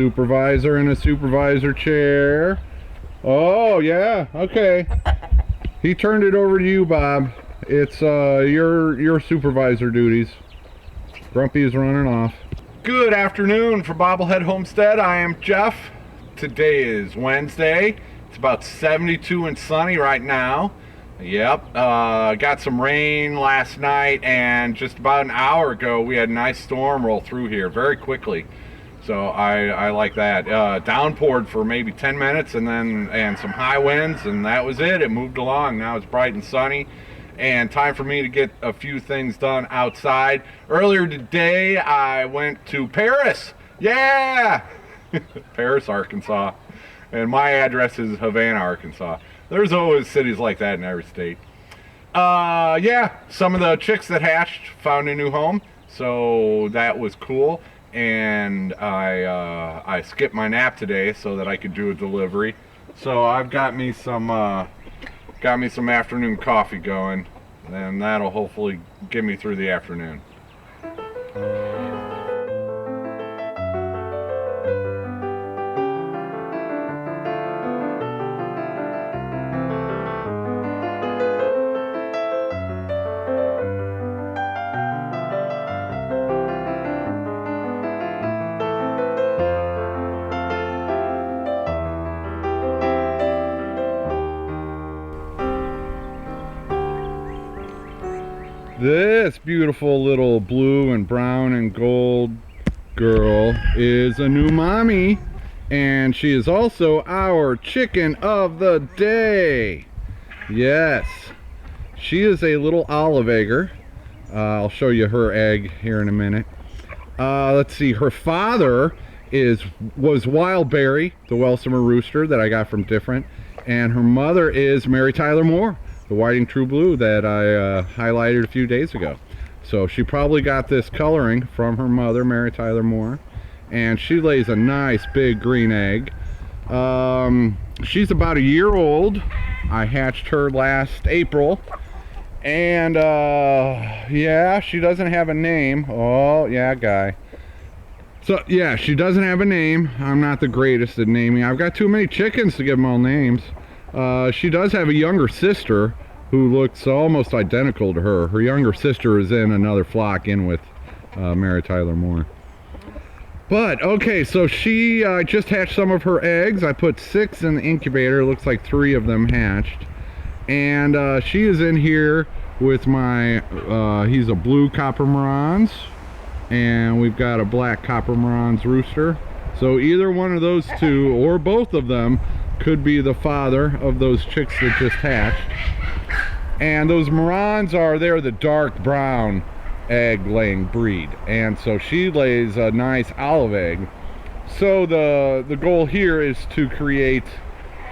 supervisor in a supervisor chair. Oh, yeah, okay. He turned it over to you, Bob. It's your supervisor duties. Grumpy is running off. Good afternoon from Bobblehead Homestead. I am Jeff. Today is Wednesday. It's about 72 and sunny right now. Yep, got some rain last night, and just about an hour ago we had a nice storm roll through here very quickly. So I like that. Downpoured for maybe 10 minutes and some high winds, and that was it. It moved along. Now it's bright and sunny, and time for me to get a few things done outside. Earlier today I went to Paris. Yeah! Paris, Arkansas. And my address is Havana, Arkansas. There's always cities like that in every state. Yeah, some of the chicks that hatched found a new home, so that was cool. And I skipped my nap today so that I could do a delivery. So I've got me some afternoon coffee going, and that'll hopefully get me through the afternoon. This beautiful little blue and brown and gold girl is a new mommy, and she is also our chicken of the day. Yes, she is a little olive egger. I'll show you her egg here in a minute. Let's see, her father was Wildberry, the Welsummer rooster that I got from Different, and her mother is Mary Tyler Moore, the Whiting True Blue that I highlighted a few days ago. So she probably got this coloring from her mother, Mary Tyler Moore, and she lays a nice big green egg. She's about a year old. I hatched her last April, and yeah, she doesn't have a name. Oh yeah, guy. So yeah, she doesn't have a name. I'm not the greatest at naming. I've got too many chickens to give them all names. She does have a younger sister who looks almost identical to her. Her younger sister is in another flock in with Mary Tyler Moore. But okay, so she just hatched some of her eggs. I put 6 in the incubator. Looks like 3 of them hatched. And she is in here with my, he's a blue Copper Marans, and we've got a black Copper Marans rooster. So either one of those two, or both of them, could be the father of those chicks that just hatched. And those Marans they're the dark brown egg laying breed, and so she lays a nice olive egg. So the goal here is to create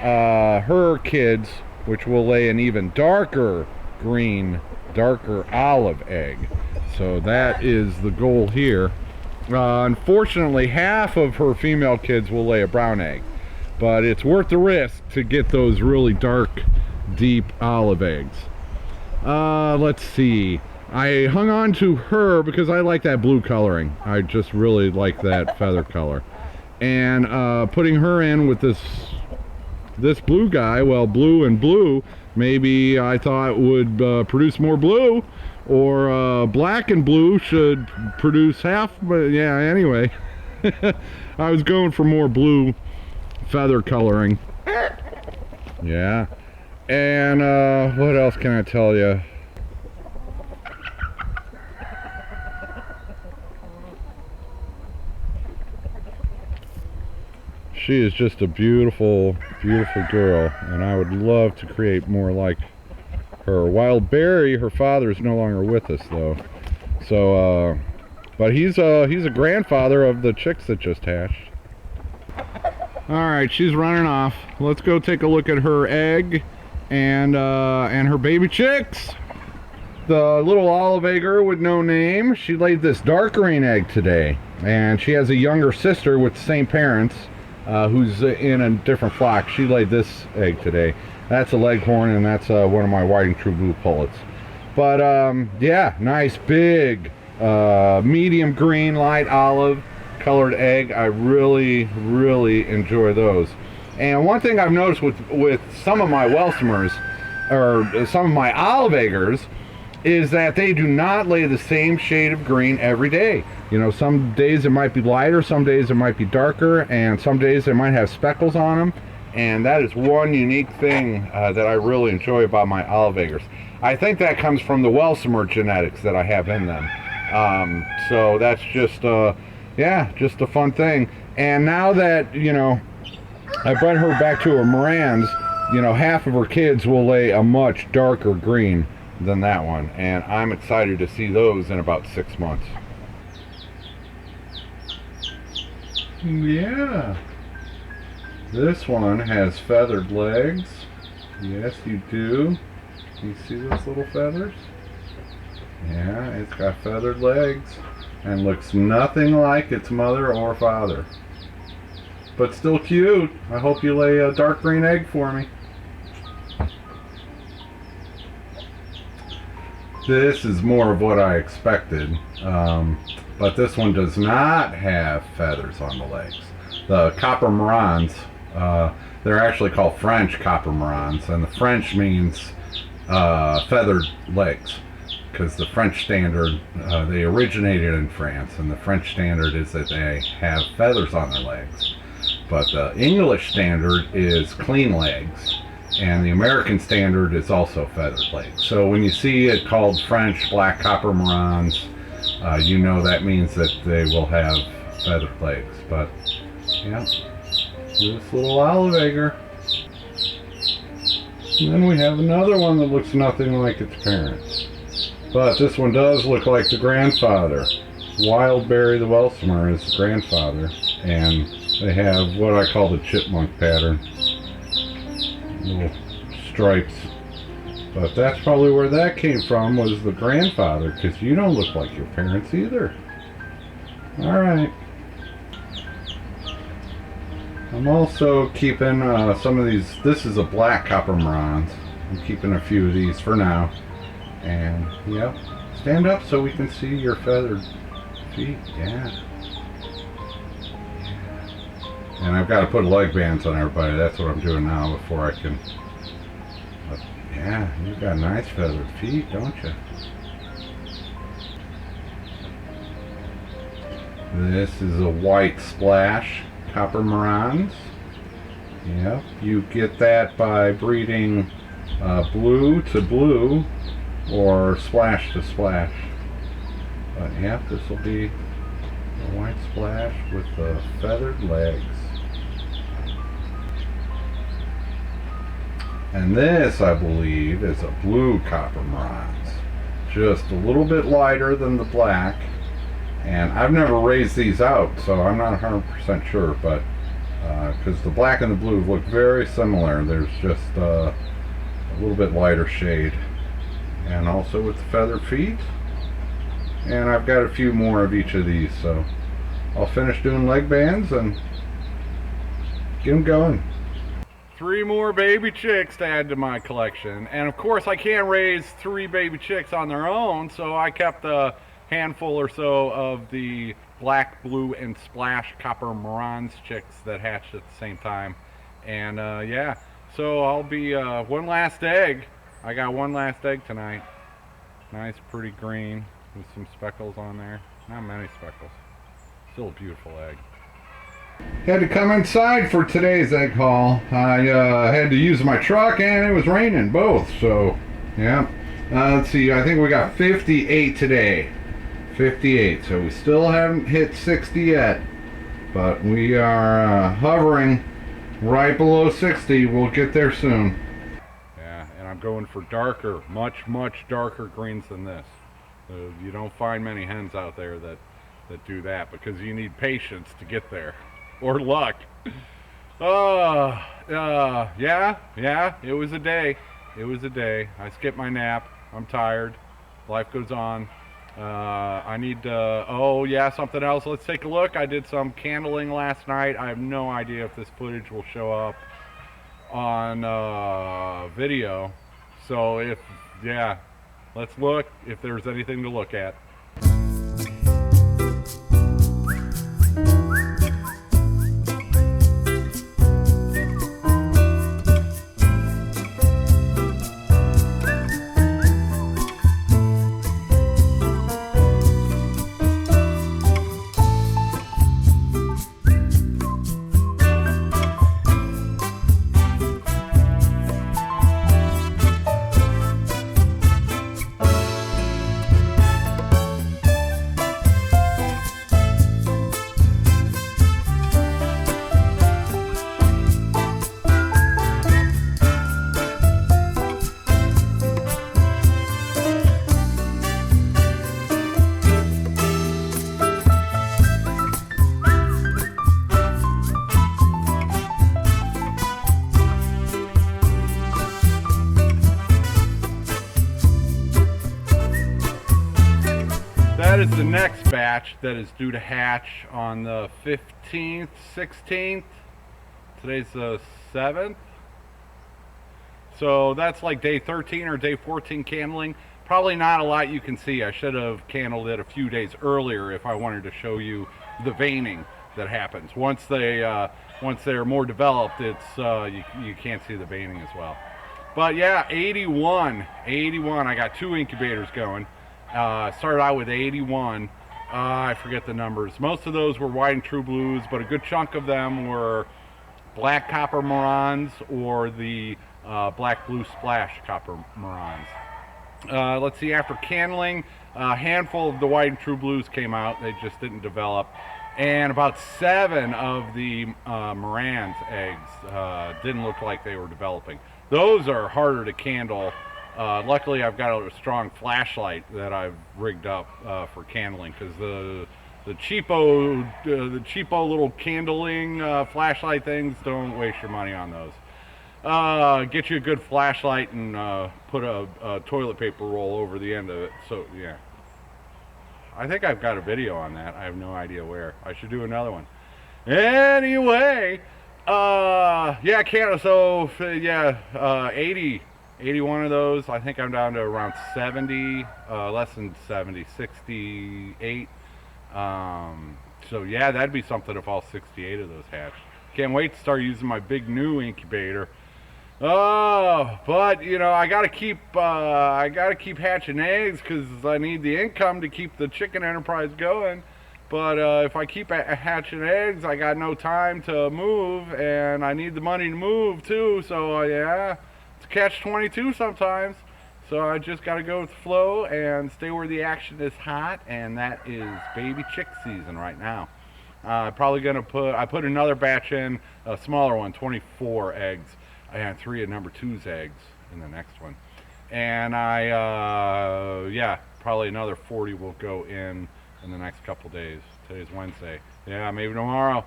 her kids, which will lay an even darker green, darker olive egg. So that is the goal here. Unfortunately, half of her female kids will lay a brown egg, but it's worth the risk to get those really dark, deep olive eggs. Let's see. I hung on to her because I like that blue coloring. I just really like that feather color. And putting her in with this blue guy, well, blue and blue, maybe I thought would produce more blue, or black and blue should produce half, but yeah, anyway. I was going for more blue feather coloring. Yeah. And what else can I tell you? She is just a beautiful, beautiful girl, and I would love to create more like her. Wildberry, her father, is no longer with us though. So, but he's a grandfather of the chicks that just hatched. All right, she's running off. Let's go take a look at her egg and her baby chicks. The little olive egger with no name, she laid this dark green egg today, and she has a younger sister with the same parents who's in a different flock. She laid this egg today. That's a leghorn, and that's one of my Whiting True Blue pullets. But yeah, nice big medium green, light olive. colored egg. I really, really enjoy those. And one thing I've noticed with some of my Welsumers, or some of my olive eggers, is that they do not lay the same shade of green every day. You know, some days it might be lighter, some days it might be darker, and some days they might have speckles on them. And that is one unique thing that I really enjoy about my olive eggers. I think that comes from the Welsumer genetics that I have in them. So that's just, yeah, just a fun thing. And now that, you know, I brought her back to her Morans, you know, half of her kids will lay a much darker green than that one, and I'm excited to see those in about 6 months. Yeah, this one has feathered legs. Yes, you do. You see those little feathers? Yeah, it's got feathered legs and looks nothing like its mother or father, but still cute. I hope you lay a dark green egg for me. This is more of what I expected, but this one does not have feathers on the legs. The copper marans, they're actually called French copper marans, and the French means feathered legs, because the French standard, they originated in France, and the French standard is that they have feathers on their legs. But the English standard is clean legs, and the American standard is also feathered legs. So when you see it called French black copper marans, you know that means that they will have feathered legs. But yeah, this little olive egger. And then we have another one that looks nothing like its parents, but this one does look like the grandfather. Wildberry the Welsumer is the grandfather, and they have what I call the chipmunk pattern. Little stripes, but that's probably where that came from, was the grandfather, because you don't look like your parents either. Alright, I'm also keeping some of these. This is a black copper marans. I'm keeping a few of these for now. And yep, stand up so we can see your feathered feet. Yeah. And I've got to put leg bands on everybody. That's what I'm doing now before I can. But yeah, you've got nice feathered feet, don't you? This is a white splash copper marans. Yep, you get that by breeding blue to blue or splash to splash. But yeah, this will be a white splash with the feathered legs. And this, I believe, is a blue copper marans. Just a little bit lighter than the black. And I've never raised these out, so I'm not 100% sure, but because the black and the blue look very similar, there's just a little bit lighter shade. And also with the feathered feet. And I've got a few more of each of these, so I'll finish doing leg bands and get them going. 3 more baby chicks to add to my collection, and of course I can't raise 3 baby chicks on their own, so I kept a handful or so of the black, blue, and splash copper marans chicks that hatched at the same time. And yeah, so I'll be one last egg. I got one last egg tonight. Nice pretty green with some speckles on there. Not many speckles. Still a beautiful egg. Had to come inside for today's egg haul. I had to use my truck and it was raining both, so yeah. Let's see, I think we got 58 today. 58, so we still haven't hit 60 yet, but we are hovering right below 60. We'll get there soon. Yeah, and I'm going for darker, much darker greens than this. You don't find many hens out there that do that, because you need patience to get there. Or luck. Yeah, it was a day. It was a day. I skipped my nap. I'm tired. Life goes on. I need to, oh yeah, something else. Let's take a look. I did some candling last night. I have no idea if this footage will show up on video. So if, yeah, let's look if there's anything to look at. That is the next batch that is due to hatch on the 15th, 16th. Today's the 7th. So that's like day 13 or day 14 candling. Probably not a lot you can see. I should have candled it a few days earlier if I wanted to show you the veining that happens. Once they're more developed, it's you can't see the veining as well. But yeah, 81. I got 2 incubators going. Started out with 81. I forget the numbers. Most of those were white and true blues, but a good chunk of them were black copper marans or the black blue splash copper marans. Let's see, after candling, a handful of the white and true blues came out. They just didn't develop. And about 7 of the Moran's eggs didn't look like they were developing. Those are harder to candle. Luckily, I've got a strong flashlight that I've rigged up for candling, because the cheapo little candling flashlight things, don't waste your money on those. Get you a good flashlight and put a toilet paper roll over the end of it. So yeah. I think I've got a video on that. I have no idea where. I should do another one. Anyway, yeah, candle. So yeah, 81 of those. I think I'm down to around 70, less than 70, 68. So yeah, that'd be something if all 68 of those hatch. Can't wait to start using my big new incubator. Oh, but you know, I gotta keep hatching eggs because I need the income to keep the chicken enterprise going. But if I keep hatching eggs, I got no time to move, and I need the money to move too. So yeah, it's a catch-22 sometimes. So I just gotta go with the flow and stay where the action is hot, and that is baby chick season right now. Probably gonna put another batch in, a smaller one, 24 eggs. I had 3 of number 2's eggs in the next one. And yeah, probably another 40 will go in the next couple days. Today's Wednesday. Yeah, maybe tomorrow.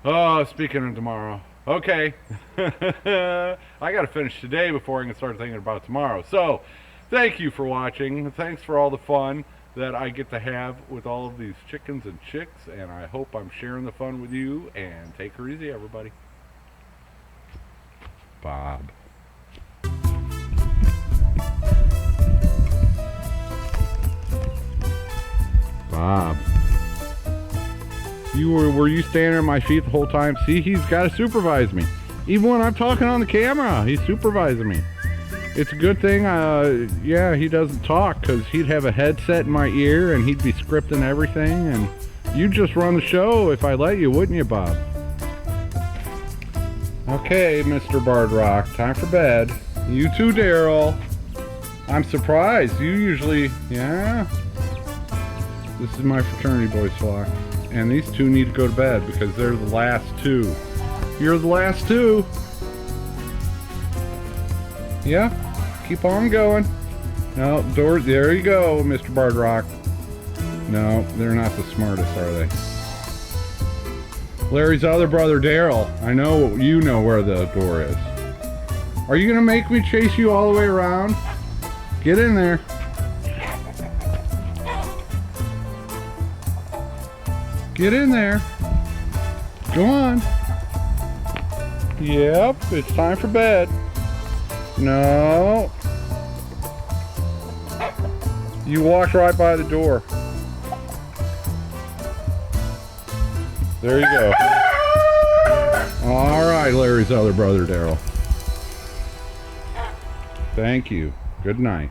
Oh, speaking of tomorrow. Okay. I got to finish today before I can start thinking about tomorrow. So, thank you for watching. Thanks for all the fun that I get to have with all of these chickens and chicks. And I hope I'm sharing the fun with you. And take her easy, everybody. Bob. Bob. Were you standing at my feet the whole time? See, he's got to supervise me. Even when I'm talking on the camera, he's supervising me. It's a good thing, yeah, he doesn't talk, because he'd have a headset in my ear and he'd be scripting everything, and you'd just run the show if I let you, wouldn't you, Bob? Okay, Mr. Bardrock, time for bed. You too, Daryl. I'm surprised. You usually, yeah. This is my fraternity boys flock. And these 2 need to go to bed because they're the last 2. You're the last 2. Yeah, keep on going. No, there you go, Mr. Bardrock. No, they're not the smartest, are they? Larry's other brother, Daryl. I know you know where the door is. Are you gonna make me chase you all the way around? Get in there. Get in there. Go on. Yep, it's time for bed. No. You walked right by the door. There you go. All right, Larry's other brother, Daryl. Thank you. Good night.